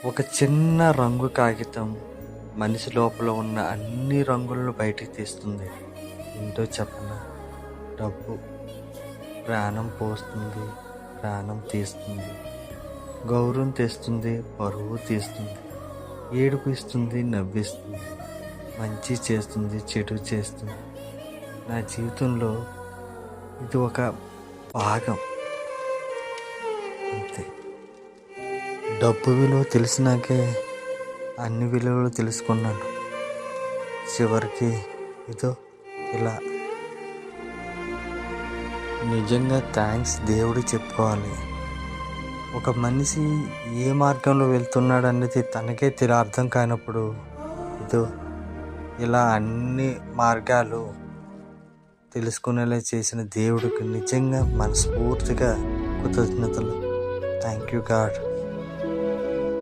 ఒక చిన్న రంగు కాగితం మనిషి లోపల ఉన్న అన్ని రంగులను బయటికి తీస్తుంది. ఏంటో చెప్పనా? డబ్బు. ప్రాణం పోస్తుంది, ప్రాణం తీస్తుంది. గౌరవం తెస్తుంది, పరువు తీస్తుంది. ఏడుపు ఇస్తుంది, నవ్విస్తుంది. మంచి చేస్తుంది, చెడు చేస్తుంది. నా జీవితంలో ఇది ఒక భాగం అంతే. డబ్బు విలువ తెలిసినాకే అన్ని విలువలు తెలుసుకున్నాను. చివరికి ఇదో ఇలా. నిజంగా థ్యాంక్స్ దేవుడు చెప్పుకోవాలి. ఒక మనిషి ఏ మార్గంలో వెళ్తున్నాడు అనేది తనకే అర్థం కానప్పుడు ఇదో ఇలా అన్ని మార్గాలు తెలుసుకునేలా చేసిన దేవుడికి నిజంగా మనస్ఫూర్తిగా కృతజ్ఞతలు. Thank you God.